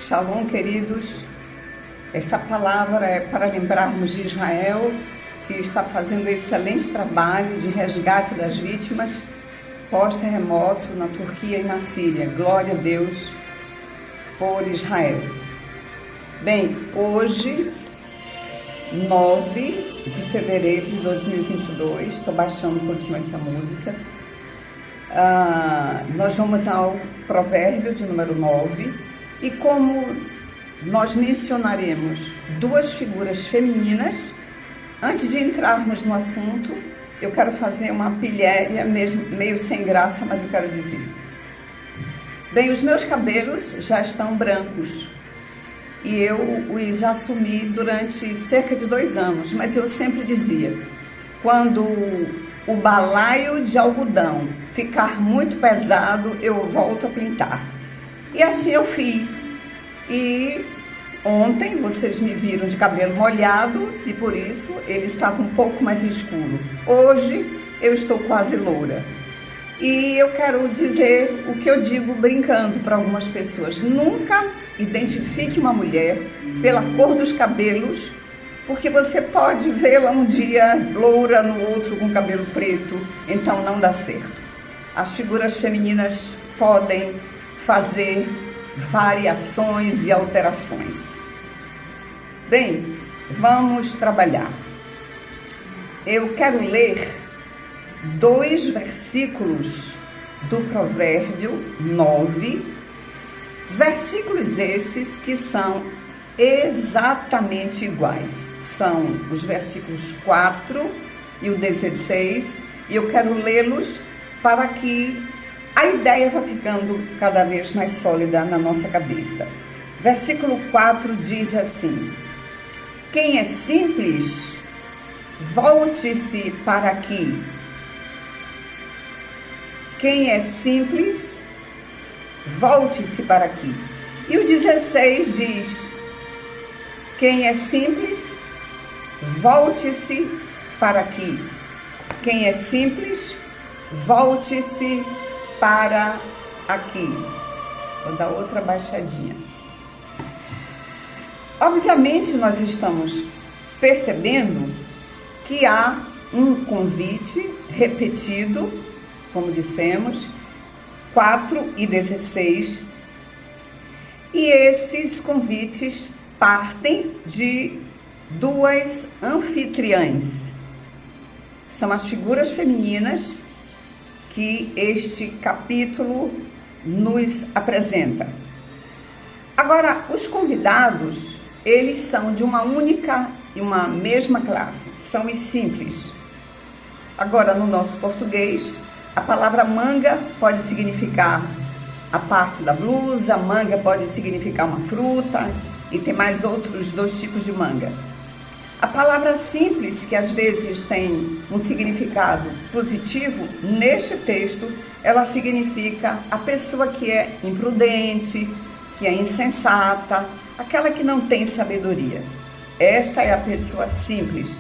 Shalom, queridos. Esta palavra é para lembrarmos de Israel, que está fazendo um excelente trabalho de resgate das vítimas pós-terremoto na Turquia e na Síria. Glória a Deus por Israel. Bem, hoje, 9 de fevereiro de 2022, estou baixando um pouquinho aqui a música. Nós vamos ao provérbio de número 9. E como nós mencionaremos duas figuras femininas, antes de entrarmos no assunto, eu quero fazer uma pilhéria, meio sem graça, mas eu quero dizer. Bem, os meus cabelos já estão brancos e eu os assumi durante cerca de 2 anos, mas eu sempre dizia, quando o balaio de algodão ficar muito pesado, eu volto a pintar. E assim eu fiz. E ontem vocês me viram de cabelo molhado e por isso ele estava um pouco mais escuro. Hoje eu estou quase loura. E eu quero dizer o que eu digo brincando para algumas pessoas. Nunca identifique uma mulher pela cor dos cabelos, porque você pode vê-la um dia loura, no outro com cabelo preto, então não dá certo. As figuras femininas podem fazer variações e alterações. Bem, vamos trabalhar. Eu quero ler 2 versículos do provérbio 9, versículos esses que são exatamente iguais. São os versículos 4 e o 16, e eu quero lê-los para que a ideia vai ficando cada vez mais sólida na nossa cabeça. Versículo 4 diz assim: quem é simples, volte-se para aqui. Quem é simples, volte-se para aqui. E o 16 diz: quem é simples, volte-se para aqui. Quem é simples, volte-se para aqui. Vou dar outra baixadinha. Obviamente, nós estamos percebendo que há um convite repetido, como dissemos, 4 e 16, e esses convites partem de 2 anfitriãs. São as figuras femininas que este capítulo nos apresenta. Agora, os convidados, eles são de uma única e uma mesma classe, são os simples. Agora, no nosso português, a palavra manga pode significar a parte da blusa, manga pode significar uma fruta, e tem mais outros 2 tipos de manga. A palavra simples, que às vezes tem um significado positivo, neste texto, ela significa a pessoa que é imprudente, que é insensata, aquela que não tem sabedoria. Esta é a pessoa simples.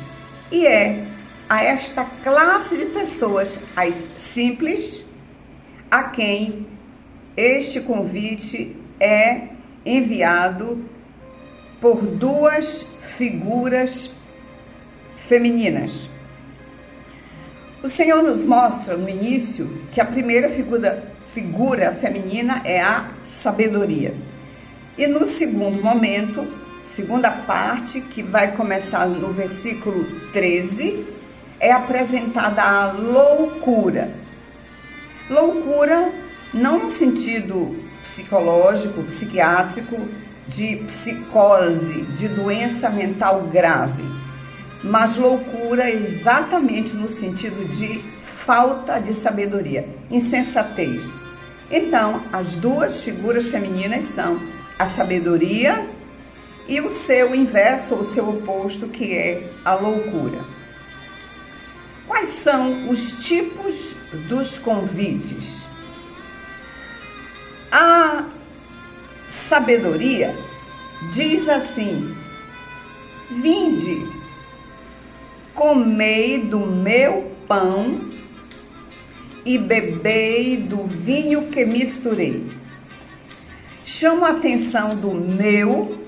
E é a esta classe de pessoas, as simples, a quem este convite é enviado por 2 figuras femininas. O Senhor nos mostra no início que a primeira figura feminina é a sabedoria. E no segundo momento, segunda parte, que vai começar no versículo 13, é apresentada a loucura. Loucura não no sentido psicológico, psiquiátrico, de psicose, de doença mental grave, mas loucura exatamente no sentido de falta de sabedoria, insensatez. Então, as 2 figuras femininas são a sabedoria e o seu inverso, ou o seu oposto, que é a loucura. Quais são os tipos dos convites? A sabedoria diz assim: vinde, comei do meu pão e bebei do vinho que misturei. chamo a atenção do meu,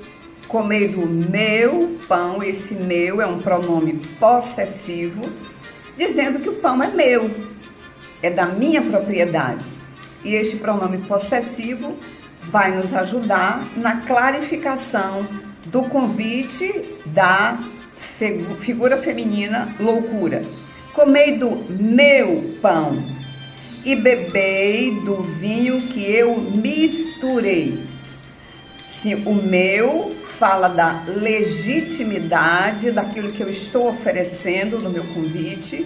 comei do meu pão. Esse meu é um pronome possessivo, dizendo que o pão é meu, é da minha propriedade. E este pronome possessivo vai nos ajudar na clarificação do convite da figura feminina loucura. Comei do meu pão e bebei do vinho que eu misturei. Se o meu fala da legitimidade daquilo que eu estou oferecendo no meu convite,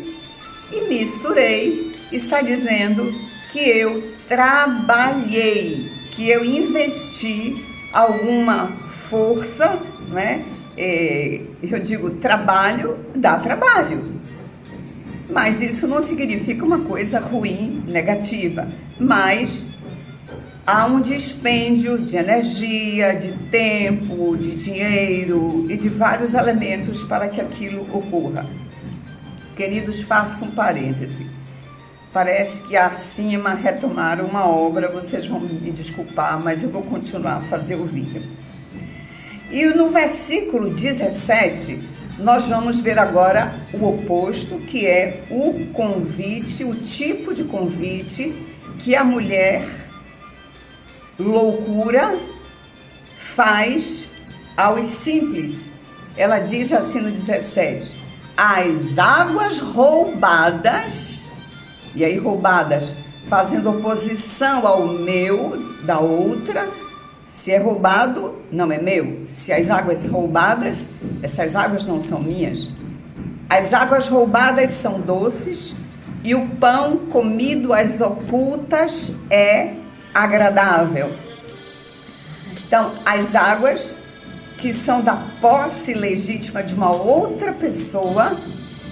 e misturei está dizendo que eu trabalhei, que eu investi alguma força, né? Eu digo trabalho, dá trabalho. Mas isso não significa uma coisa ruim, negativa. Mas há um dispêndio de energia, de tempo, de dinheiro e de vários elementos para que aquilo ocorra. Queridos, faço um parêntese. Parece que acima retomaram uma obra, vocês vão me desculpar, mas eu vou continuar a fazer o vídeo. E no versículo 17, nós vamos ver agora o oposto, que é o convite, o tipo de convite que a mulher loucura faz aos simples. Ela diz assim no 17: as águas roubadas, e aí roubadas fazendo oposição ao meu da outra. Se é roubado, não é meu. Se as águas roubadas, essas águas não são minhas. As águas roubadas são doces e o pão comido às ocultas é agradável. Então, as águas que são da posse legítima de uma outra pessoa,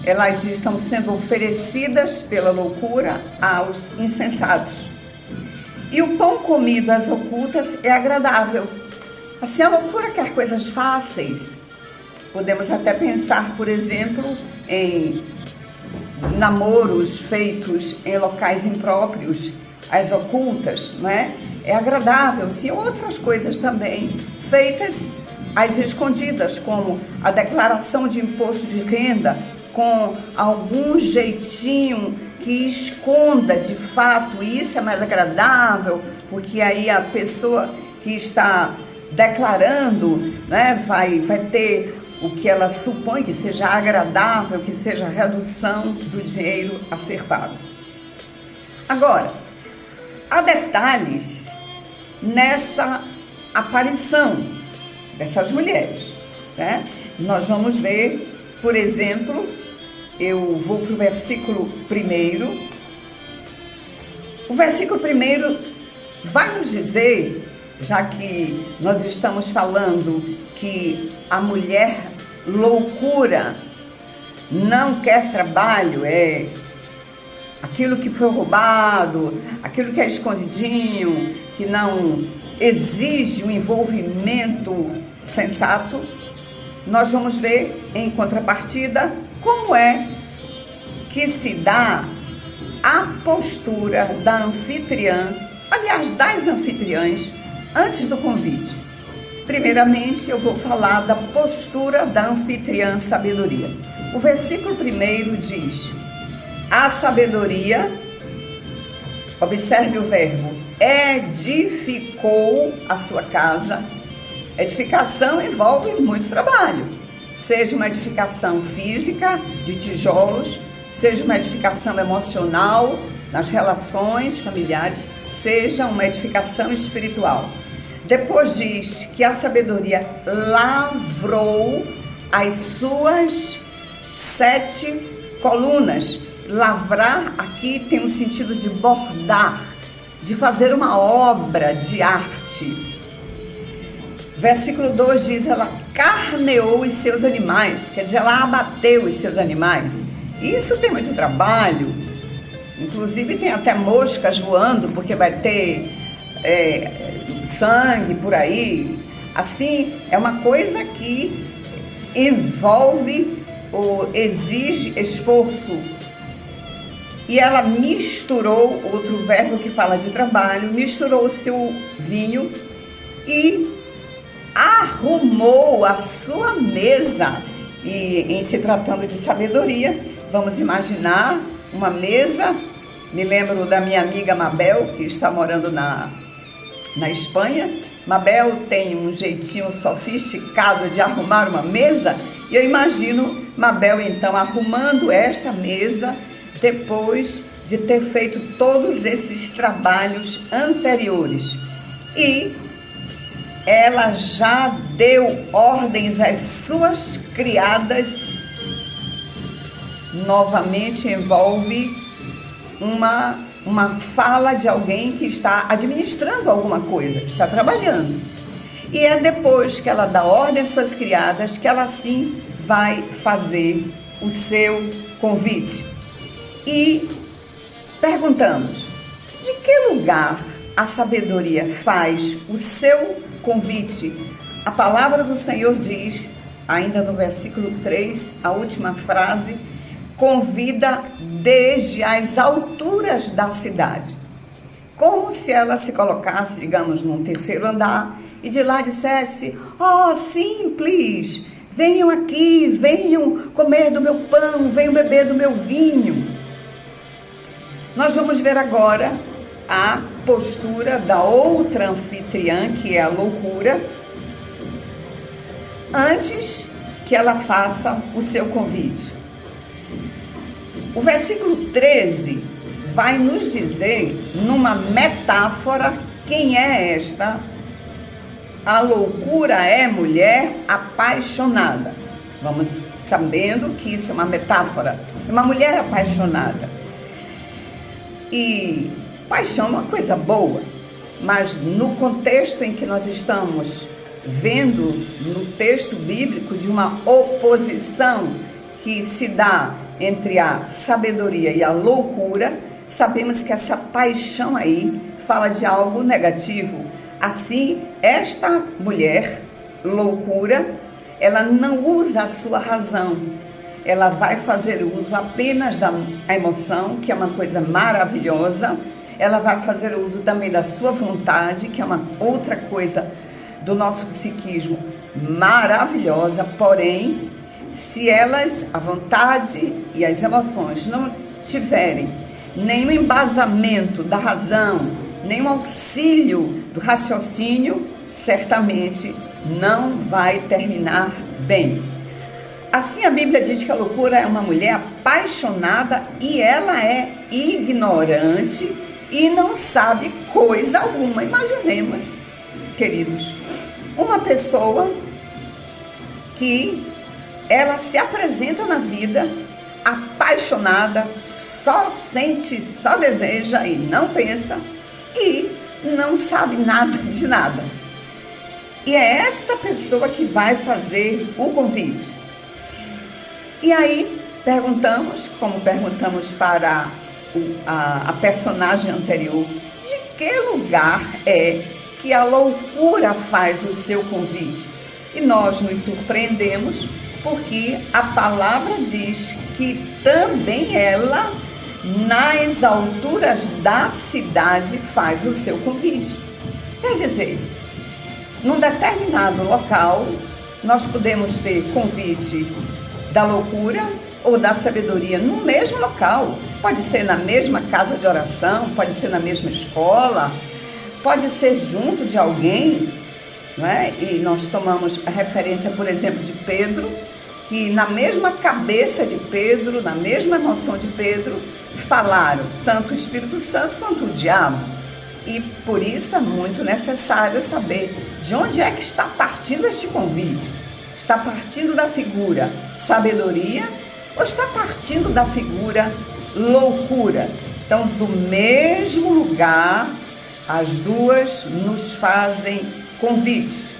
elas estão sendo oferecidas pela loucura aos insensatos. E o pão comido às ocultas é agradável. Assim, a loucura quer coisas fáceis. Podemos até pensar, por exemplo, em namoros feitos em locais impróprios, às ocultas, não é? É agradável. Sim, outras coisas também feitas às escondidas, como a declaração de imposto de renda, com algum jeitinho que esconda de fato. Isso é mais agradável, porque aí a pessoa que está declarando, né, vai ter o que ela supõe que seja agradável, que seja a redução do dinheiro a ser pago. Agora, há detalhes nessa aparição dessas mulheres, né? Nós vamos ver, por exemplo, eu vou para o versículo 1. O versículo 1 vai nos dizer, já que nós estamos falando que a mulher loucura não quer trabalho, é aquilo que foi roubado, aquilo que é escondidinho, que não exige um envolvimento sensato. Nós vamos ver em contrapartida como é que se dá a postura da anfitriã, aliás, das anfitriãs, antes do convite. Primeiramente, eu vou falar da postura da anfitriã sabedoria. O versículo 1 diz: a sabedoria, observe o verbo, edificou a sua casa. Edificação envolve muito trabalho, seja uma edificação física, de tijolos, seja uma edificação emocional, nas relações familiares, seja uma edificação espiritual. Depois diz que a sabedoria lavrou as suas 7 colunas. Lavrar aqui tem um sentido de bordar, de fazer uma obra de arte. Versículo 2 diz: ela carneou os seus animais, quer dizer, ela abateu os seus animais. Isso tem muito trabalho, inclusive tem até moscas voando, porque vai ter sangue por aí. Assim, é uma coisa que envolve ou exige esforço. E ela misturou, outro verbo que fala de trabalho, misturou o seu vinho e arrumou a sua mesa. E em se tratando de sabedoria, vamos imaginar uma mesa. Me lembro da minha amiga Mabel, que está morando na Espanha. Mabel tem um jeitinho sofisticado de arrumar uma mesa, e eu imagino Mabel então arrumando esta mesa depois de ter feito todos esses trabalhos anteriores. E ela já deu ordens às suas criadas. Novamente envolve uma fala de alguém que está administrando alguma coisa, está trabalhando. E é depois que ela dá ordem às suas criadas que ela sim vai fazer o seu convite. E perguntamos, de que lugar a sabedoria faz o seu convite? A palavra do Senhor diz, ainda no versículo 3, a última frase, convida desde as alturas da cidade. Como se ela se colocasse, digamos, num terceiro andar e de lá dissesse, ó, simples, venham aqui, venham comer do meu pão, venham beber do meu vinho. Nós vamos ver agora a postura da outra anfitriã, que é a loucura, antes que ela faça o seu convite. O versículo 13 vai nos dizer, numa metáfora, quem é esta? A loucura é mulher apaixonada. Vamos sabendo que isso é uma metáfora, é uma mulher apaixonada. E paixão é uma coisa boa, mas no contexto em que nós estamos vendo no texto bíblico de uma oposição que se dá entre a sabedoria e a loucura, sabemos que essa paixão aí fala de algo negativo. Assim, esta mulher, loucura, ela não usa a sua razão, ela vai fazer uso apenas da emoção, que é uma coisa maravilhosa, ela vai fazer uso também da sua vontade, que é uma outra coisa do nosso psiquismo maravilhosa, porém, se elas, a vontade e as emoções não tiverem nenhum embasamento da razão, nenhum auxílio do raciocínio, certamente não vai terminar bem. Assim a Bíblia diz que a loucura é uma mulher apaixonada e ela é ignorante e não sabe coisa alguma. Imaginemos, queridos, uma pessoa que ela se apresenta na vida apaixonada, só sente, só deseja e não pensa e não sabe nada de nada. E é esta pessoa que vai fazer o convite. E aí perguntamos, como perguntamos para a personagem anterior, de que lugar é que a loucura faz o seu convite? E nós nos surpreendemos porque a palavra diz que também ela, nas alturas da cidade, faz o seu convite. Quer dizer, num determinado local, nós podemos ter convite da loucura ou da sabedoria no mesmo local. Pode ser na mesma casa de oração, pode ser na mesma escola, pode ser junto de alguém, não é? E nós tomamos a referência, por exemplo, de Pedro, que na mesma cabeça de Pedro, na mesma emoção de Pedro, falaram tanto o Espírito Santo quanto o diabo. E por isso é muito necessário saber de onde é que está partindo este convite. Está partindo da figura sabedoria ou está partindo da figura loucura? Então, do mesmo lugar, as duas nos fazem convite.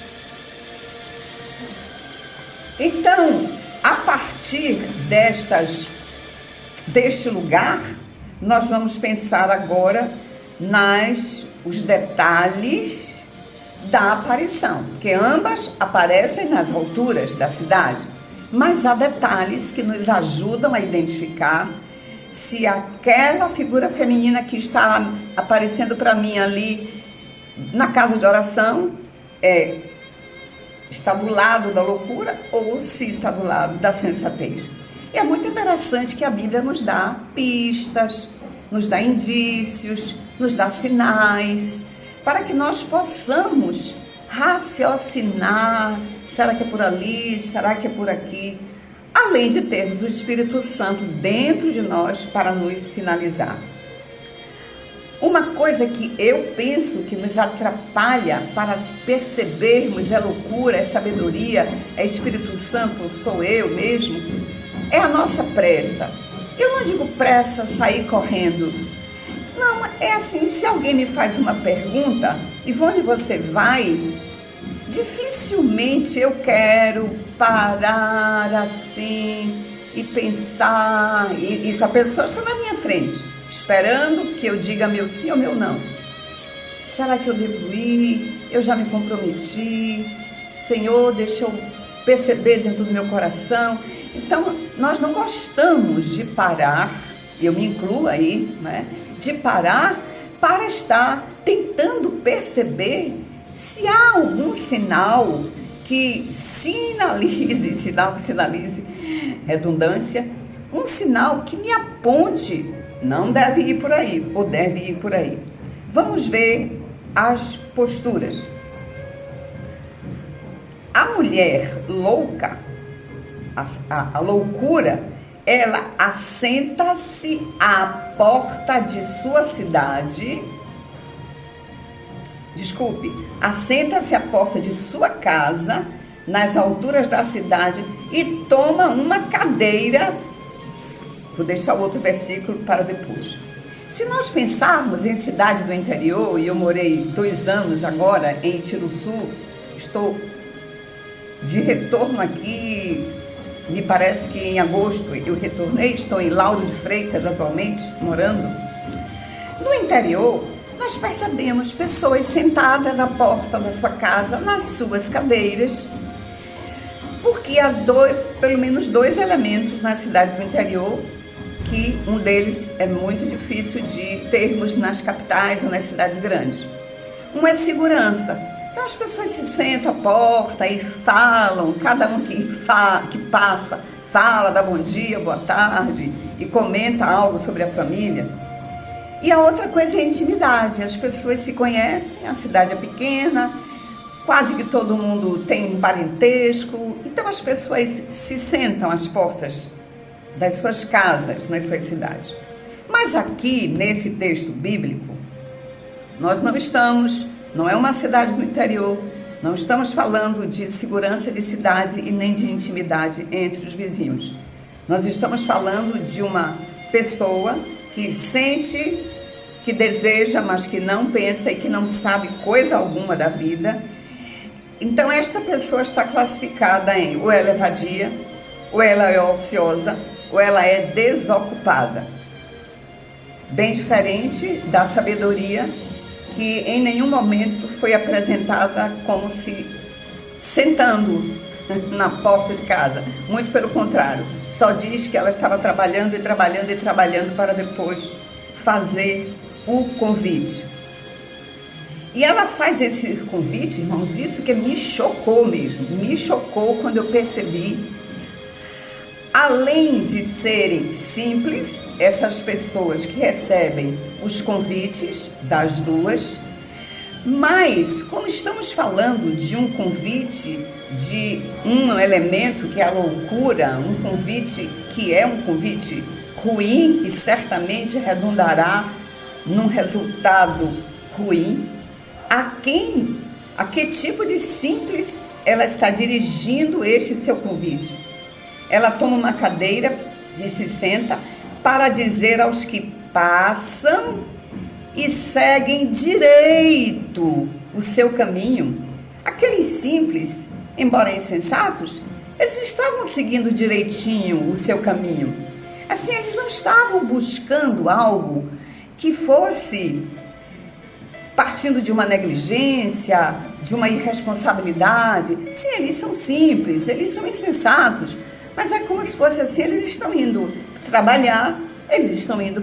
Então, a partir deste lugar, nós vamos pensar agora os detalhes da aparição, que ambas aparecem nas alturas da cidade, mas há detalhes que nos ajudam a identificar se aquela figura feminina que está aparecendo para mim ali na casa de oração está do lado da loucura ou se está do lado da sensatez. E é muito interessante que a Bíblia nos dá pistas, nos dá indícios, nos dá sinais, para que nós possamos raciocinar, será que é por ali, será que é por aqui, além de termos o Espírito Santo dentro de nós para nos sinalizar. Uma coisa que eu penso que nos atrapalha para percebermos é loucura, é sabedoria, é Espírito Santo, sou eu mesmo, é a nossa pressa. Eu não digo pressa, sair correndo. Não, é assim, se alguém me faz uma pergunta, Ivone, você vai? Dificilmente eu quero parar assim e pensar, e isso a pessoa está na minha frente, esperando que eu diga meu sim ou meu não. Será que eu devo ir? Eu já me comprometi. Senhor, deixa eu perceber dentro do meu coração. Então, nós não gostamos de parar, eu me incluo aí, né? De parar para estar tentando perceber se há algum sinal que sinalize, redundância, um sinal que me aponte, não deve ir por aí, ou deve ir por aí. Vamos ver as posturas. A mulher louca, a loucura, ela assenta-se à porta de sua cidade, assenta-se à porta de sua casa, nas alturas da cidade, e toma uma cadeira. Vou deixar o outro versículo para depois. Se nós pensarmos em cidade do interior, e eu morei 2 anos agora em Tiruçu, estou de retorno aqui, me parece que em agosto eu retornei, estou em Lauro de Freitas atualmente, morando. No interior, nós percebemos pessoas sentadas à porta da sua casa, nas suas cadeiras, porque há pelo menos 2 elementos na cidade do interior, que um deles é muito difícil de termos nas capitais ou nas cidades grandes. Um é segurança. Então as pessoas se sentam à porta e falam, cada um que passa, fala, dá bom dia, boa tarde e comenta algo sobre a família. E a outra coisa é a intimidade. As pessoas se conhecem, a cidade é pequena, quase que todo mundo tem um parentesco. Então as pessoas se sentam às portas das suas casas, nas suas cidades. Mas aqui, nesse texto bíblico, nós não é uma cidade do interior, não estamos falando de segurança de cidade e nem de intimidade entre os vizinhos. Nós estamos falando de uma pessoa que sente, que deseja, mas que não pensa e que não sabe coisa alguma da vida. Então esta pessoa está classificada em ou ela é vadia, ou ela é ociosa, ou ela é desocupada. Bem diferente da sabedoria, que em nenhum momento foi apresentada como se sentando na porta de casa. Muito pelo contrário, só diz que ela estava trabalhando e trabalhando e trabalhando para depois fazer o convite. E ela faz esse convite, irmãos, isso que me chocou mesmo, me chocou quando eu percebi. Além de serem simples, essas pessoas que recebem os convites das duas, mas como estamos falando de um convite, de um elemento que é a loucura, um convite que é um convite ruim, que certamente redundará num resultado ruim, a que tipo de simples ela está dirigindo este seu convite? Ela toma uma cadeira e se senta para dizer aos que passam e seguem direito o seu caminho. Aqueles simples, embora insensatos, eles estavam seguindo direitinho o seu caminho. Assim, eles não estavam buscando algo que fosse partindo de uma negligência, de uma irresponsabilidade. Sim, eles são simples, eles são insensatos, mas é como se fosse assim, eles estão indo trabalhar, eles estão indo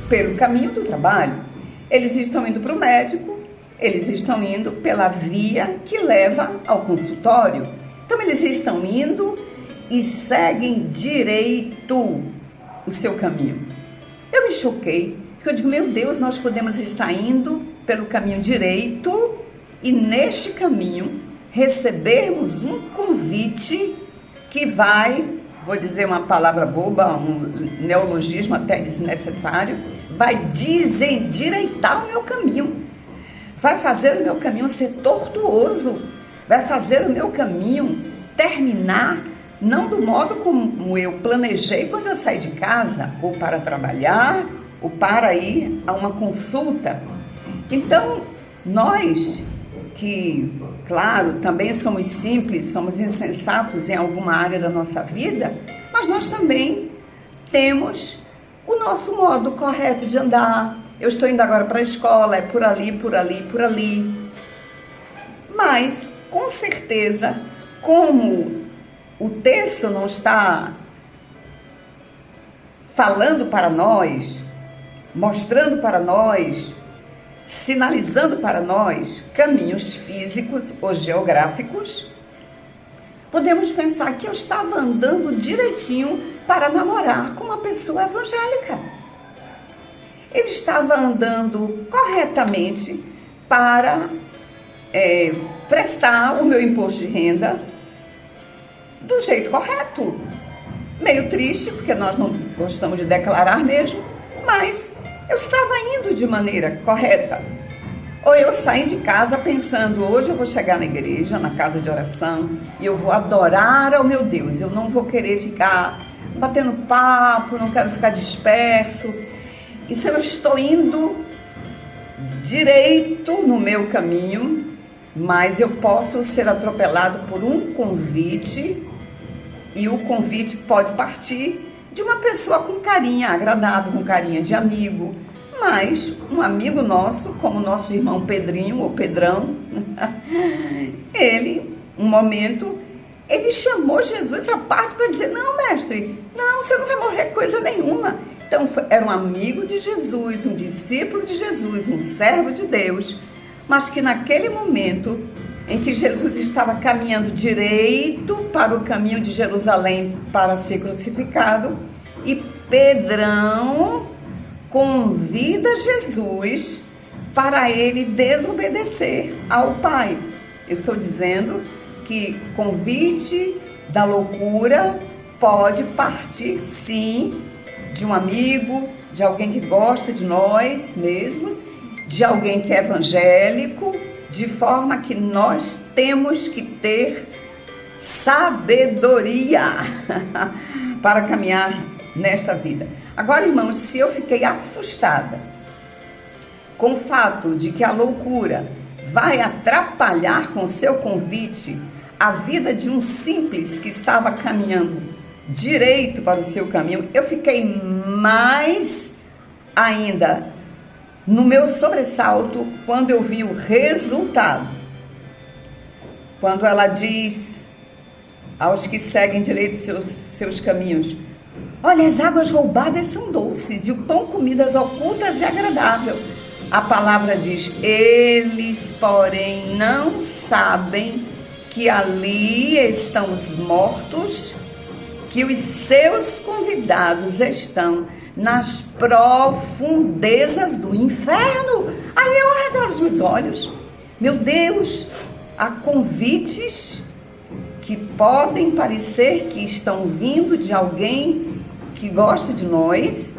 pelo caminho do trabalho, eles estão indo para o médico, Eles estão indo pela via que leva ao consultório. Então, eles estão indo e seguem direito o seu caminho. Eu me choquei, porque eu digo, meu Deus, nós podemos estar indo pelo caminho direito e neste caminho recebermos um convite que vai, vou dizer uma palavra boba, um neologismo até desnecessário, vai desendireitar o meu caminho, vai fazer o meu caminho ser tortuoso, vai fazer o meu caminho terminar não do modo como eu planejei quando eu saí de casa, ou para trabalhar, ou para ir a uma consulta. Então, nós que, claro, também somos simples, somos insensatos em alguma área da nossa vida, mas nós também temos o nosso modo correto de andar. Eu estou indo agora para a escola, é por ali, por ali, por ali. Mas, com certeza, como o texto não está falando para nós, mostrando para nós, sinalizando para nós caminhos físicos ou geográficos, podemos pensar que eu estava andando direitinho para namorar com uma pessoa evangélica. Eu estava andando corretamente para prestar o meu imposto de renda do jeito correto. Meio triste, porque nós não gostamos de declarar mesmo, mas eu estava indo de maneira correta. Ou eu saí de casa pensando, hoje eu vou chegar na igreja, na casa de oração, e eu vou adorar ao meu Deus. Eu não vou querer ficar batendo papo, não quero ficar disperso. E se eu estou indo direito no meu caminho, mas eu posso ser atropelado por um convite, e o convite pode partir de uma pessoa com carinha agradável, com carinha de amigo, mas um amigo nosso, como nosso irmão Pedrinho, ou Pedrão, ele, um momento, ele chamou Jesus à parte para dizer, não, mestre, não, você não vai morrer coisa nenhuma. Então, era um amigo de Jesus, um discípulo de Jesus, um servo de Deus, mas que naquele momento em que Jesus estava caminhando direito para o caminho de Jerusalém para ser crucificado, e Pedrão convida Jesus para ele desobedecer ao Pai. Eu estou dizendo que convite da loucura pode partir, sim, de um amigo, de alguém que gosta de nós mesmos, de alguém que é evangélico, de forma que nós temos que ter sabedoria para caminhar nesta vida. Agora, irmãos, se eu fiquei assustada com o fato de que a loucura vai atrapalhar com seu convite a vida de um simples que estava caminhando direito para o seu caminho, eu fiquei mais ainda no meu sobressalto quando eu vi o resultado. Quando ela diz aos que seguem direito seus caminhos, olha, as águas roubadas são doces e o pão comidas ocultas é agradável. A palavra diz, eles, porém, não sabem que ali estão os mortos, que os seus convidados estão nas profundezas do inferno. Aí eu arregalo os meus olhos. Meu Deus, há convites que podem parecer que estão vindo de alguém que gosta de nós,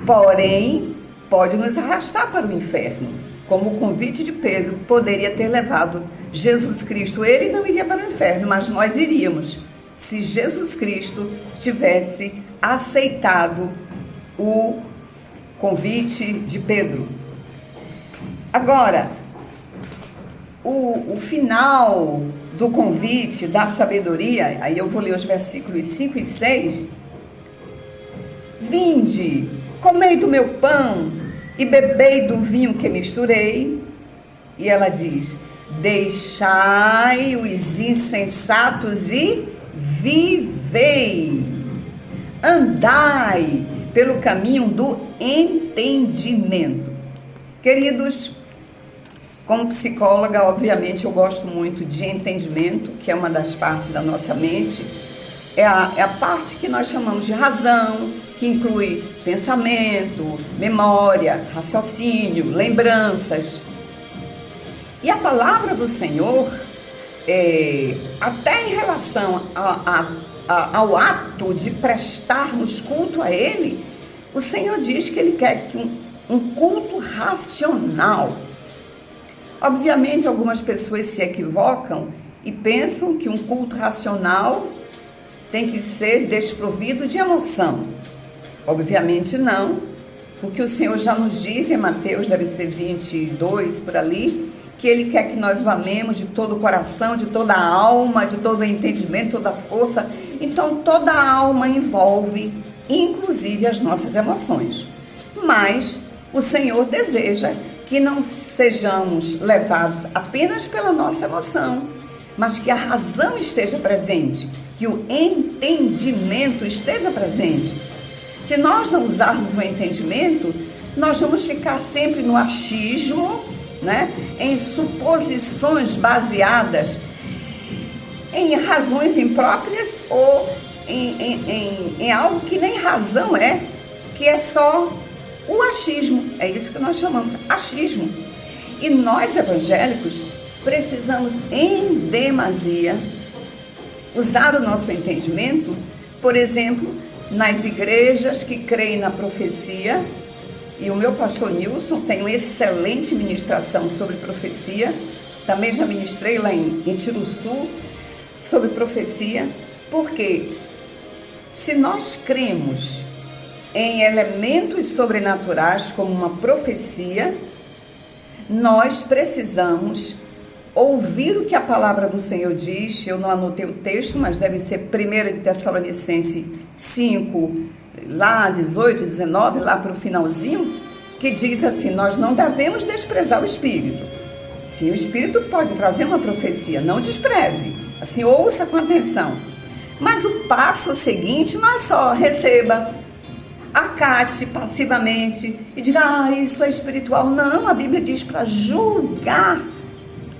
porém pode nos arrastar para o inferno, como o convite de Pedro poderia ter levado Jesus Cristo. Ele não iria para o inferno, mas nós iríamos, se Jesus Cristo tivesse aceitado o convite de Pedro. Agora, o final do convite da sabedoria, aí eu vou ler os versículos 5 e 6. Vinde, comei do meu pão e bebei do vinho que misturei. E ela diz, deixai os insensatos e vivei. Andai pelo caminho do entendimento. Queridos, Como psicóloga, obviamente, eu gosto muito de entendimento, que é uma das partes da nossa mente. É a parte que nós chamamos de razão, que inclui pensamento, memória, raciocínio, lembranças. E a palavra do Senhor, até em relação ao ato de prestarmos culto a Ele, o Senhor diz que Ele quer que um culto racional. Obviamente, algumas pessoas se equivocam e pensam que um culto racional tem que ser desprovido de emoção. Obviamente não, porque o Senhor já nos diz em Mateus, deve ser 22 por ali, que Ele quer que nós o amemos de todo o coração, de toda a alma, de todo o entendimento, toda a força. Então, toda a alma envolve, inclusive, as nossas emoções. Mas o Senhor deseja que não sejamos levados apenas pela nossa emoção, mas que a razão esteja presente, que o entendimento esteja presente. Se nós não usarmos o entendimento, nós vamos ficar sempre no achismo, né? Em suposições baseadas em razões impróprias ou em algo que nem razão é, que é só o achismo. É isso que nós chamamos achismo. E nós evangélicos precisamos em demasia usar o nosso entendimento, por exemplo, nas igrejas que creem na profecia. E o meu pastor Nilson tem uma excelente ministração sobre profecia. Também já ministrei lá em Tiruçu sobre profecia. Porque se nós cremos em elementos sobrenaturais como uma profecia, nós precisamos ouvir o que a palavra do Senhor diz. Eu não anotei o texto, mas deve ser 1 de Tessalonicenses 5, lá 18, 19, lá para o finalzinho, que diz assim: nós não devemos desprezar o Espírito. Sim, o Espírito pode trazer uma profecia, não despreze, assim, ouça com atenção. Mas o passo seguinte não é só receba, acate passivamente e diga, isso é espiritual. Não, a Bíblia diz para julgar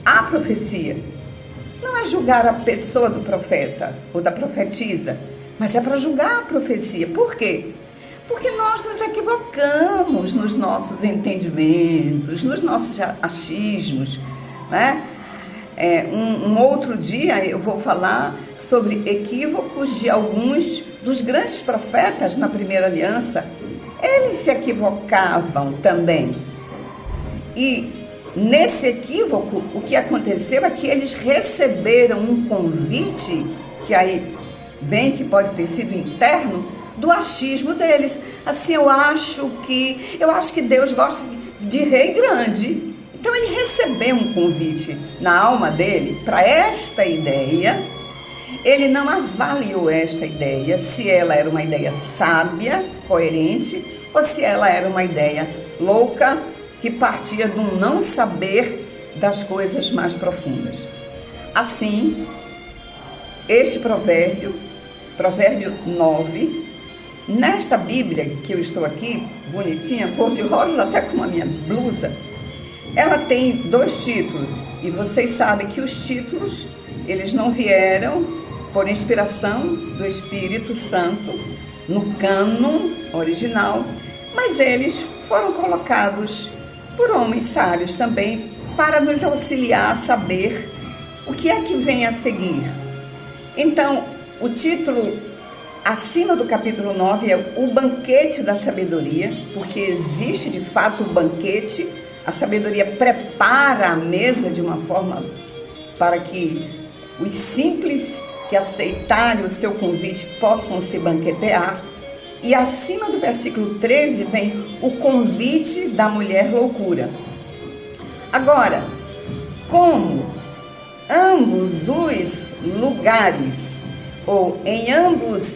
a profecia. Não é julgar a pessoa do profeta ou da profetisa, mas é para julgar a profecia. Por quê? Porque nós nos equivocamos nos nossos entendimentos, nos nossos achismos, né? Um outro dia eu vou falar sobre equívocos de alguns dos grandes profetas na primeira aliança. Eles se equivocavam também. E nesse equívoco, o que aconteceu é que eles receberam um convite, que aí bem que pode ter sido interno, do achismo deles. Assim, eu acho que Deus gosta de rei grande. Então ele recebeu um convite na alma dele para esta ideia. Ele não avaliou esta ideia, se ela era uma ideia sábia, coerente, ou se ela era uma ideia louca, que partia de um não saber das coisas mais profundas. Assim, este provérbio 9, nesta Bíblia que eu estou aqui, bonitinha, cor de rosas, até com a minha blusa, ela tem 2 títulos. E vocês sabem que os títulos, eles não vieram por inspiração do Espírito Santo no cânon original, mas eles foram colocados por homens sábios também, para nos auxiliar a saber o que é que vem a seguir. Então, o título acima do capítulo 9 é o banquete da sabedoria, porque existe de fato o banquete. A sabedoria prepara a mesa de uma forma para que os simples que aceitarem o seu convite possam se banquetear. E acima do versículo 13 vem o convite da mulher loucura. Agora, como ambos os lugares, ou em ambos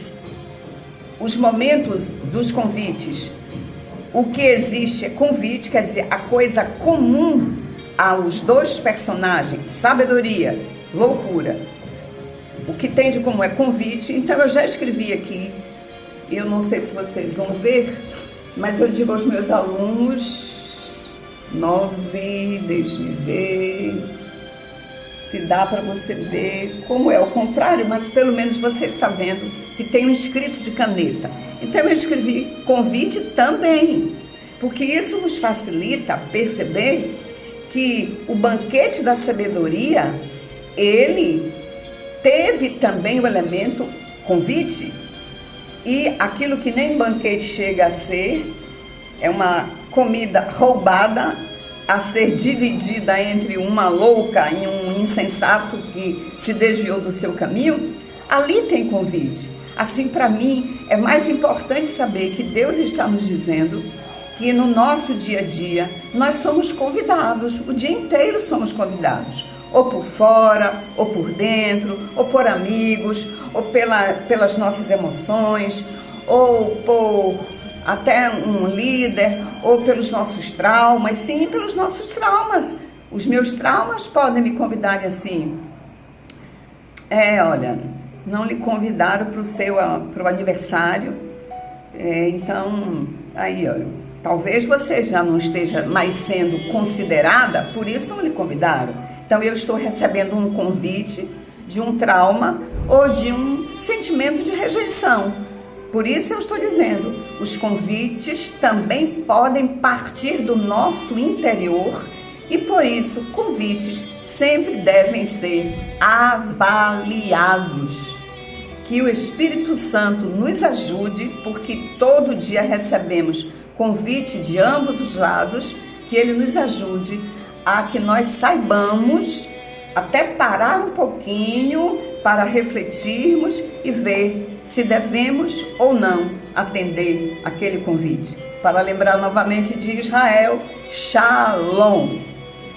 os momentos dos convites, o que existe é convite, quer dizer, a coisa comum aos 2 personagens, sabedoria, loucura. O que tem de comum é convite. Então eu já escrevi aqui, eu não sei se vocês vão ver, mas eu digo aos meus alunos, 9, deixe-me ver se dá para você ver como é o contrário, mas pelo menos você está vendo que tem um escrito de caneta. Então eu escrevi convite também, porque isso nos facilita perceber que o banquete da sabedoria, ele teve também o elemento convite, e aquilo que nem banquete chega a ser, é uma comida roubada a ser dividida entre uma louca e um insensato que se desviou do seu caminho. Ali tem convite. Assim, para mim, é mais importante saber que Deus está nos dizendo que no nosso dia a dia nós somos convidados, o dia inteiro somos convidados, ou por fora, ou por dentro, ou por amigos, ou pelas nossas emoções, ou por até um líder, ou pelos nossos traumas. Sim, pelos nossos traumas. Os meus traumas podem me convidar assim. Olha, não lhe convidaram para o aniversário, então, aí, olha, talvez você já não esteja mais sendo considerada, por isso não lhe convidaram. Então, eu estou recebendo um convite de um trauma ou de um sentimento de rejeição. Por isso eu estou dizendo, os convites também podem partir do nosso interior e por isso convites sempre devem ser avaliados. Que o Espírito Santo nos ajude, porque todo dia recebemos convite de ambos os lados, que ele nos ajude a que nós saibamos até parar um pouquinho para refletirmos e ver se devemos ou não atender aquele convite. Para lembrar novamente de Israel, Shalom.